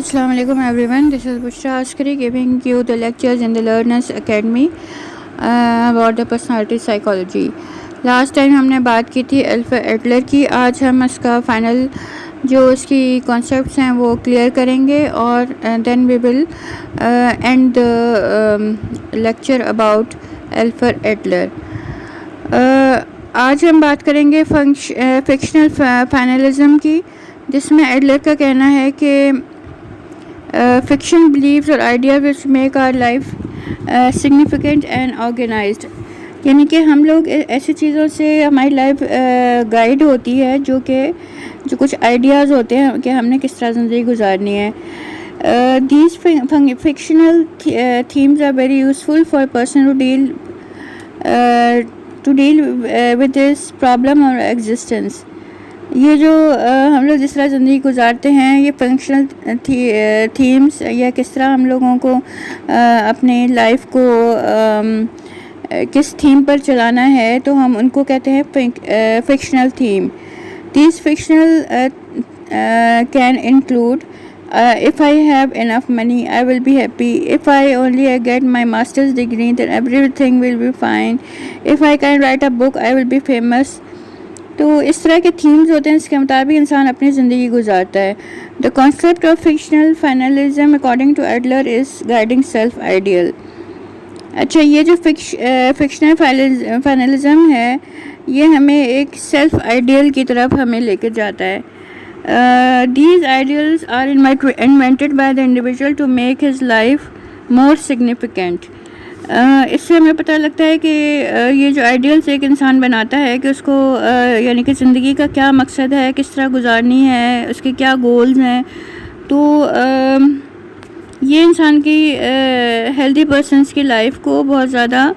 Assalamu alaikum everyone. This is Bushra Askari giving you the lectures in the Learners Academy about the personality psychology. Last time हमने बात की थी alpha Adler की. आज हम इसका फाइनल जो उसकी कॉन्सेप्ट्स हैं वो क्लियर करेंगे और then we will end the lecture about अल्फा एडलर. आज हम बात करेंगे फिक्शनल फाइनलिज्म की, जिसमें एडलर का कहना है कि fiction beliefs or ideas which make our life significant and organized. यानी कि हम लोग ऐसी चीज़ों से हमारी लाइफ गाइड होती है जो कुछ आइडियाज़ होते हैं कि हमने किस तरह ज़िंदगी गुजारनी है. These fictional themes are very useful for a person to deal with this problem or existence. ये जो हम लोग जिस तरह ज़िंदगी गुजारते हैं, ये फंक्शनल थीम्स या किस तरह हम लोगों को अपने लाइफ को किस थीम पर चलाना है, तो हम उनको कहते हैं fictional theme. These fictional can include if I have enough money I will be happy, if I only get my master's degree then everything will be fine, if I can write a book I will be famous. तो इस तरह के themes होते हैं, इसके मुताबिक इंसान अपनी ज़िंदगी गुजारता है. The concept of fictional finalism according to Adler is guiding self ideal. अच्छा, ये जो फिक्शनल फाइनलिज्म है ये हमें एक सेल्फ आइडियल की तरफ हमें लेकर जाता है. These ideals are invented by the individual to make his life more significant. इससे हमें पता लगता है कि ये जो आइडियल्स एक इंसान बनाता है कि उसको यानी कि ज़िंदगी का क्या मकसद है, किस तरह गुजारनी है, उसके क्या गोल्स हैं, तो ये इंसान की हेल्दी पर्सन्स की लाइफ को बहुत ज़्यादा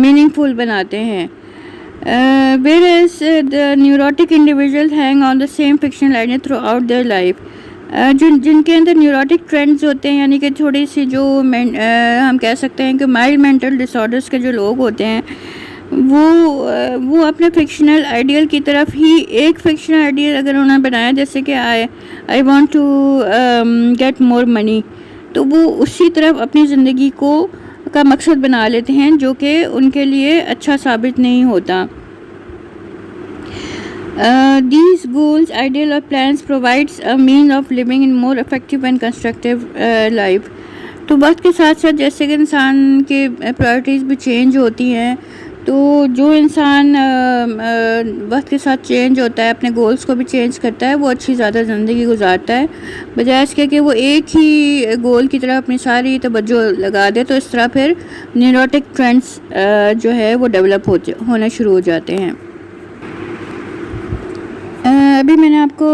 मीनिंगफुल बनाते हैं. whereas the neurotic individuals hang on the same fictional idea throughout their life. जिनके अंदर न्यूरोटिक ट्रेंड्स होते हैं, यानी कि थोड़ी सी जो हम कह सकते हैं कि माइल्ड मेंटल डिसऑर्डर्स के जो लोग होते हैं, वो अपने फिक्शनल आइडियल की तरफ ही एक फिक्शनल आइडियल अगर उन्होंने बनाया, जैसे कि I want to get more money, तो वो उसी तरफ अपनी ज़िंदगी का मकसद बना लेते हैं जो कि उनके लिए अच्छा साबित नहीं होता. These goals, ideal or plans provides a means of living in more effective and constructive life. तो वक्त के साथ साथ जैसे कि इंसान के प्रायोरिटीज़ भी चेंज होती हैं, तो जो इंसान वक्त के साथ चेंज होता है, अपने गोल्स को भी चेंज करता है, वो अच्छी ज़्यादा ज़िंदगी गुजारता है, बजाय इसके कि वो एक ही गोल की तरफ अपनी सारी तवज्जो लगा दे. तो इस तरह फिर न्यूरोटिक ट्रेंड्स जो है वो डेवलप होने शुरू हो जाते हैं. अभी मैंने आपको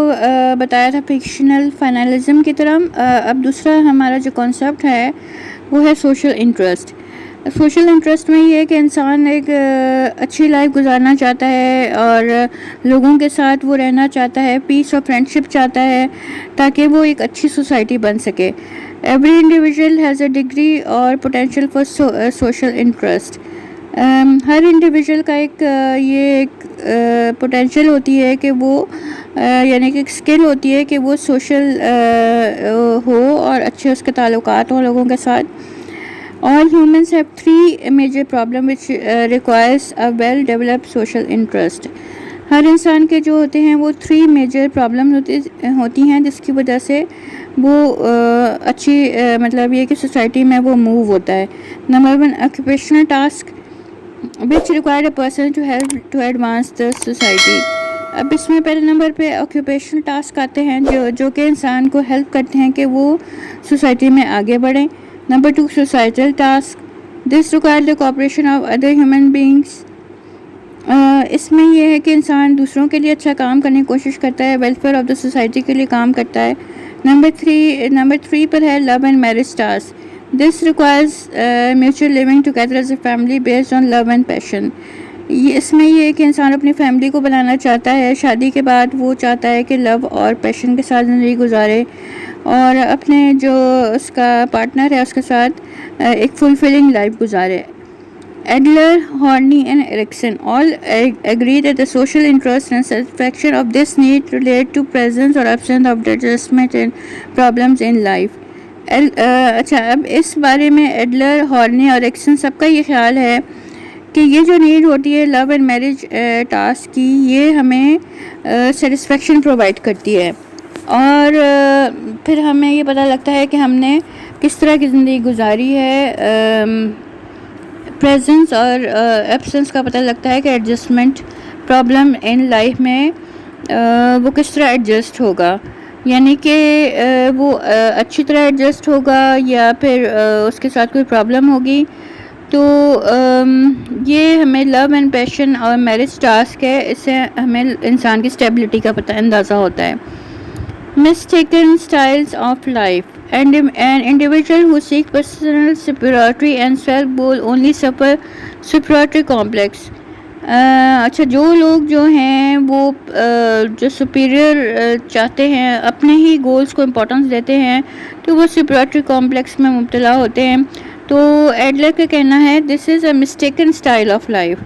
बताया था फिक्शनल फाइनलिज्म की तरफ. अब दूसरा हमारा जो कॉन्सेप्ट है वो है सोशल इंटरेस्ट. सोशल इंटरेस्ट में ये है कि इंसान एक अच्छी लाइफ गुजारना चाहता है और लोगों के साथ वो रहना चाहता है, पीस और फ्रेंडशिप चाहता है ताकि वो एक अच्छी सोसाइटी बन सके. Every individual has a degree और पोटेंशियल फॉर सोशल इंटरेस्ट. हर इंडिविजुअल का एक पोटेंशियल होती है कि वो यानी कि एक स्किल होती है कि वो सोशल हो और अच्छे उसके ताल्लुकात हों लोगों के साथ. All humans have three major problems which requires a well developed social interest. हर इंसान के जो होते हैं वो 3 मेजर प्रॉब्लम होती हैं जिसकी वजह से वो अच्छी मतलब ये कि सोसाइटी में वो मूव होता है. Number 1, occupational task which require a person to help to advance the society. अब इसमें पहले नंबर पे ऑक्यूपेशनल टास्क आते हैं जो कि इंसान को हेल्प करते हैं कि वो सोसाइटी में आगे बढ़ें. Number 2, societal task. This require the cooperation of other human beings. इसमें यह है कि इंसान दूसरों के लिए अच्छा काम करने की कोशिश करता है, वेलफेयर ऑफ द सोसाइटी के लिए काम करता है. नंबर 3 पर है love and marriage task. This requires mutual living together as a family based on love and passion. इसमें यह है कि इंसान अपनी फैमिली को बनाना चाहता है, शादी के बाद वो चाहता है कि लव और पैशन के साथ ज़िंदगी गुजारे और अपने जो उसका पार्टनर है उसके साथ एक फुलफिलिंग लाइफ गुजारे. Adler, Horney, and Erikson all agree that the social interest and satisfaction of this need relate to presence or absence of adjustment and problems in life. अच्छा, अब इस बारे में एडलर, हॉर्नी और एरिक्सन सबका ये ख्याल है कि ये जो नीड होती है लव एंड मैरिज टास्क की, ये हमें सेटिस्फेक्शन प्रोवाइड करती है और फिर हमें ये पता लगता है कि हमने किस तरह की ज़िंदगी गुजारी है। प्रेजेंस और एब्सेंस का पता लगता है कि एडजस्टमेंट प्रॉब्लम इन लाइफ में वो किस तरह एडजस्ट होगा, यानी कि वो अच्छी तरह एडजस्ट होगा या फिर उसके साथ कोई प्रॉब्लम होगी। तो ये हमें लव एंड पैशन और मैरिज टास्क है, इससे हमें इंसान की स्टेबिलिटी का पता अंदाज़ा होता है। Mistaken styles of life and an individual who seek personal superiority and self-goal only suffer superiority complex। अच्छा, जो लोग जो हैं वो जो सुपीरियर चाहते हैं, अपने ही गोल्स को इम्पोर्टेंस देते हैं, तो वो सुपीरियरिटी कॉम्प्लेक्स में मुब्तला होते हैं। तो एडलर का कहना है this is a mistaken style of life,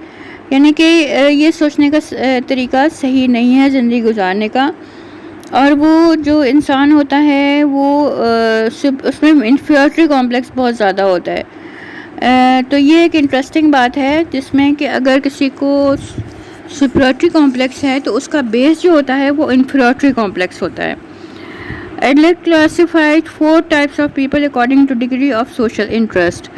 यानी कि ये सोचने का तरीका सही नहीं है ज़िंदगी गुजारने का। और वो जो इंसान होता है वो उसमें इन्फीरियरिटी कॉम्प्लेक्स बहुत ज़्यादा होता है। तो ये एक इंटरेस्टिंग बात है जिसमें कि अगर किसी को सुपीरियरिटी कॉम्प्लेक्स है तो उसका बेस जो होता है वो इन्फीरियरिटी कॉम्प्लेक्स होता है। Adler classified 4 types of people according two degree of social interest.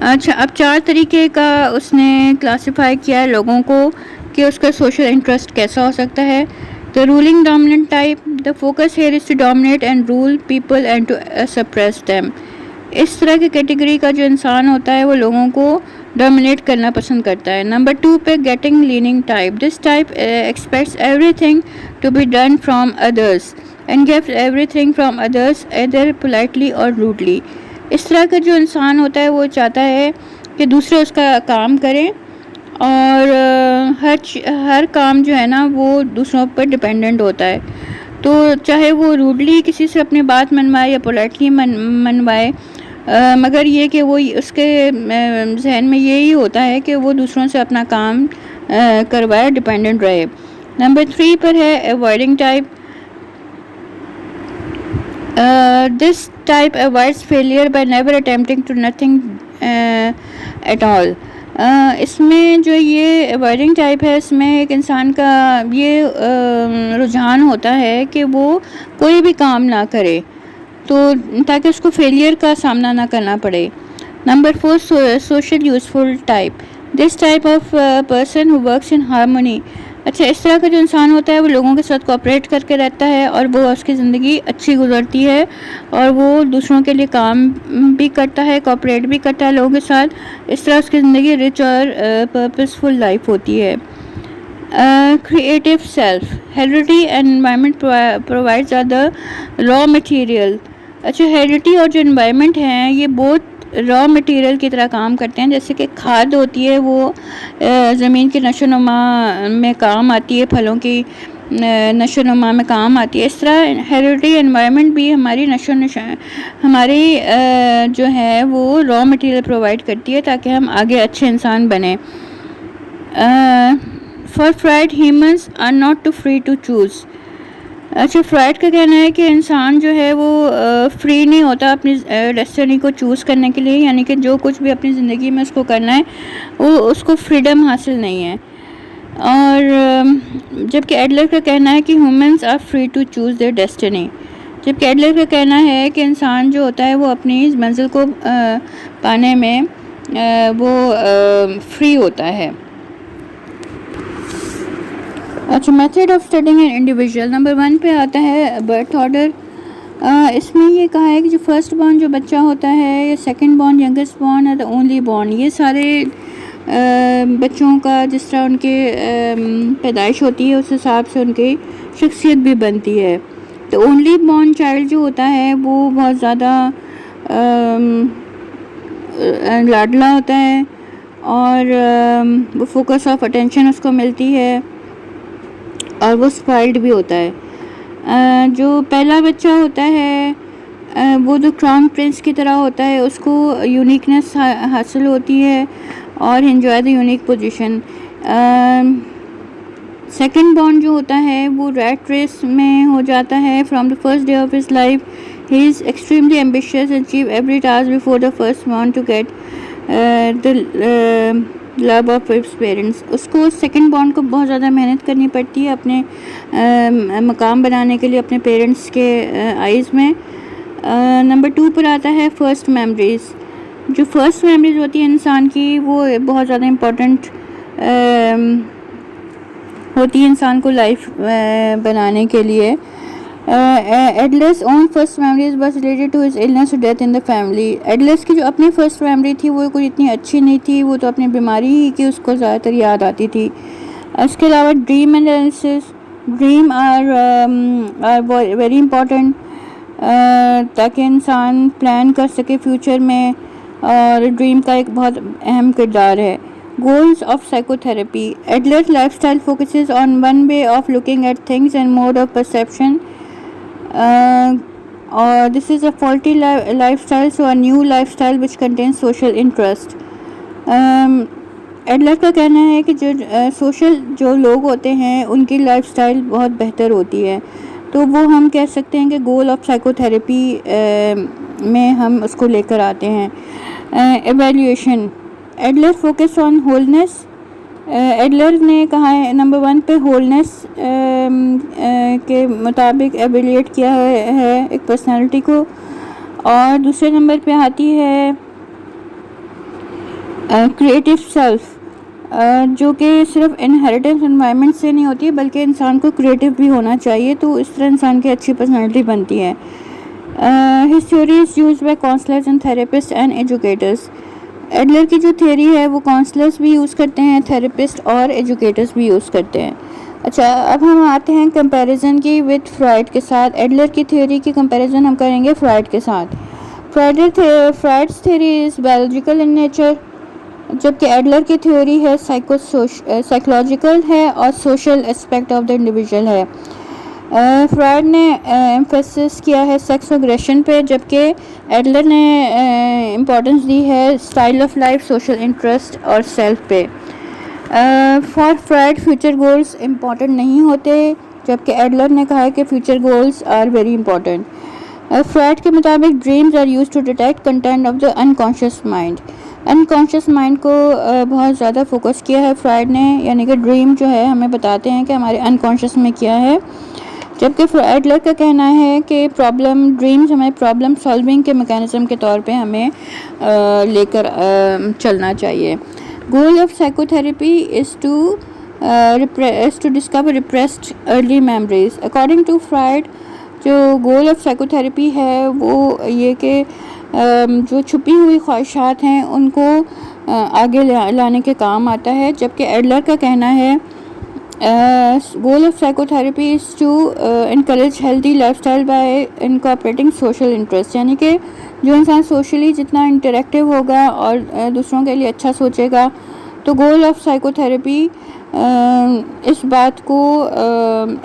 अच्छा, अब 4 तरीके का उसने क्लासिफाई किया है लोगों को कि उसका सोशल इंटरेस्ट कैसा हो सकता है। The ruling dominant type, the focus here is to dominate and rule people and to suppress them। इस तरह की कैटेगरी का जो इंसान होता है वो लोगों को डोमिनेट करना पसंद करता है। नंबर 2 पे getting leaning type, this type expects everything to be done from others and gets everything from others either politely और रूडली। इस तरह का जो इंसान होता है वो चाहता है कि दूसरे उसका काम करें और हर काम जो है ना वो दूसरों पर डिपेंडेंट होता है। तो चाहे वो रूडली किसी से अपनी बात मनवाए या पोलाइटली मनवाए, मगर ये कि वो उसके जहन में यही होता है कि वो दूसरों से अपना काम करवाए, डिपेंडेंट रहे। नंबर 3 पर है avoiding type, this type avoids failure by never attempting to nothing at all. इसमें जो ये अवॉइडिंग टाइप है, इसमें एक इंसान का ये रुझान होता है कि वो कोई भी काम ना करे तो ताकि उसको फेलियर का सामना ना करना पड़े। Number 4 social useful type, this type of person who works in harmony. अच्छा, इस तरह का जो इंसान होता है वो लोगों के साथ कोऑपरेट करके रहता है और वो उसकी ज़िंदगी अच्छी गुजरती है और वो दूसरों के लिए काम भी करता है, कोऑपरेट भी करता है लोगों के साथ। इस तरह उसकी ज़िंदगी रिच और पर्पसफुल लाइफ होती है। Creative self, heredity and environment provides are the raw material. अच्छा, हेरिडिटी और जो एनवायरनमेंट हैं ये बहुत रॉ मटेरियल की तरह काम करते हैं। जैसे कि खाद होती है वो ज़मीन की नशोनुमा में काम आती है, फलों की नशोनुमा में काम आती है। इस तरह हेरिडिटी एनवायरनमेंट भी हमारी हमारी जो है वो रॉ मटेरियल प्रोवाइड करती है ताकि हम आगे अच्छे इंसान बने। For Freud humans are not too free to choose. अच्छा, फ्राइड का कहना है कि इंसान जो है वो फ्री नहीं होता अपनी डेस्टिनी को चूज़ करने के लिए, यानी कि जो कुछ भी अपनी ज़िंदगी में उसको करना है वो उसको फ्रीडम हासिल नहीं है। और जबकि एडलर का कहना है कि humans are free to choose their destiny. जबकि एडलर का कहना है कि इंसान जो होता है वो अपनी मंजिल को पाने में वो फ्री होता है। अच्छा, method of studying an individual, number 1 पे आता है बर्थ ऑर्डर। इसमें ये कहा है कि जो फर्स्ट बॉर्न जो बच्चा होता है या सेकंड बॉर्न, यंगेस्ट बॉर्न और द ओनली बॉर्न, ये सारे बच्चों का जिस तरह उनके पैदाइश होती है उस हिसाब से उनकी शख्सियत भी बनती है। तो ओनली बॉर्न चाइल्ड जो होता है वो बहुत ज़्यादा लाडला होता है और वो फोकस ऑफ अटेंशन उसको मिलती है और वो स्पॉइल्ड भी होता है। जो पहला बच्चा होता है वो जो क्राउन प्रिंस की तरह होता है, उसको यूनिकनेस हासिल होती है और enjoy the unique position. Second bond जो होता है वो रैट रेस में हो जाता है। From the first day of his life he is extremely ambitious, achieve every task before the first bond to get the love of his parents. उसको second bond को बहुत ज़्यादा मेहनत करनी पड़ती है अपने मकाम बनाने के लिए अपने पेरेंट्स के आइज़ में। नंबर 2 पर आता है फर्स्ट मेमोरीज़। जो फर्स्ट मेमोरीज़ होती है इंसान की वो बहुत ज़्यादा इम्पोर्टेंट होती है इंसान को लाइफ बनाने के लिए। Adler's own first memories was related to his illness और death in the family. Adler's की जो अपनी फर्स्ट मेमोरी थी वो कोई इतनी अच्छी नहीं थी, वो तो अपनी बीमारी ही की उसको ज़्यादातर याद आती थी। इसके अलावा dream analysis, dream are very important ताकि इंसान प्लान कर सके फ्यूचर में, और ड्रीम का एक बहुत अहम किरदार है। Goals of psychotherapy. Adler's lifestyle focuses on one way of looking at things and mode of perception. Or this is a faulty lifestyle, so a new lifestyle which contains social interest. Adler का कहना है कि जो social जो लोग होते हैं उनकी लाइफस्टाइल बहुत बेहतर होती है, तो वो हम कह सकते हैं कि गोल ऑफ साइकोथेरेपी में हम उसको लेकर आते हैं। Evaluation, Adler focus on wholeness. Adler ने कहा है नंबर 1 पे होलनेस के मुताबिक एवेल्यूएट किया है एक पर्सनालिटी को, और दूसरे नंबर पे आती है क्रिएटिव सेल्फ, जो कि सिर्फ इनहेरिटेंस एनवायरनमेंट से नहीं होती बल्कि इंसान को क्रिएटिव भी होना चाहिए, तो इस तरह इंसान की अच्छी पर्सनालिटी बनती है। His theory is used by counsellors and therapist and educators. Adler की जो थ्योरी है वो काउंसलर्स भी यूज़ करते हैं, थेरेपिस्ट और एजुकेटर्स भी यूज़ करते हैं। अच्छा, अब हम आते हैं कंपैरिजन की विद फ्राइड के साथ। एडलर की थ्योरी की कंपैरिजन हम करेंगे फ्राइड के साथ। Freud's theory is biological in nature, जबकि एडलर की थ्योरी है साइकोलॉजिकल है और social aspect of the individual है। फ्राइड ने एम्फेसिस किया है सेक्स एग्रेशन पे, जबकि एडलर ने इम्पोर्टेंस दी है style of life, social interest और सेल्फ पे। For Freud future goals important नहीं होते, जबकि एडलर ने कहा है कि future goals are very important. Freud के मुताबिक dreams are used to detect content of the unconscious mind. Unconscious mind को बहुत ज़्यादा फोकस किया है फ्राइड ने, यानी कि ड्रीम जो है हमें बताते हैं कि हमारे अनकॉन्शियस में क्या है, जबकि एडलर का कहना है कि ड्रीम्स हमें प्रॉब्लम सॉल्विंग के मैकेनिज्म के तौर पे हमें लेकर चलना चाहिए। Goal of psychotherapy is to discover repressed early memories. According to Freud जो गोल ऑफ साइकोथेरेपी है वो ये कि जो छुपी हुई ख्वाहिशात हैं उनको आगे लाने के काम आता है, जबकि एडलर का कहना है goal of psychotherapy is to encourage healthy lifestyle by incorporating social interest, यानी कि जो इंसान सोशली जितना इंटरेक्टिव होगा और दूसरों के लिए अच्छा सोचेगा, तो गोल ऑफ साइकोथेरेपी इस बात को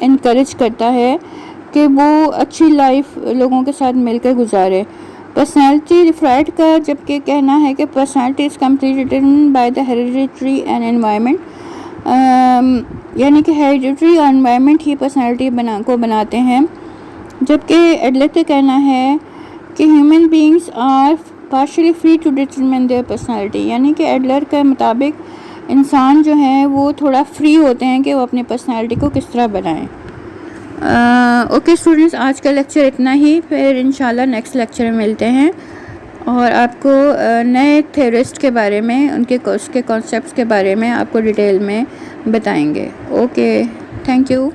इनकरेज करता है कि वो अच्छी लाइफ लोगों के साथ मिलकर गुजारे। पर्सनैलिटी फ्राइड का जबकि कहना है कि personality is completely determined by the hereditary and environment, यानी कि हेरिडिटरी और एनवायरनमेंट ही पर्सनैलिटी बनाते हैं, जबकि एडलर का कहना है कि human beings are partially free to determine their personality, यानी कि एडलर के मुताबिक इंसान जो है वो थोड़ा फ्री होते हैं कि वो अपनी पर्सनैलिटी को किस तरह बनाएं। ओके स्टूडेंट्स, आज का लेक्चर इतना ही, फिर इंशाल्लाह नेक्स्ट लेक्चर में मिलते हैं और आपको नए थ्योरिस्ट के बारे में उसके कॉन्सेप्ट्स के बारे में आपको डिटेल में बताएंगे। Okay, thank you.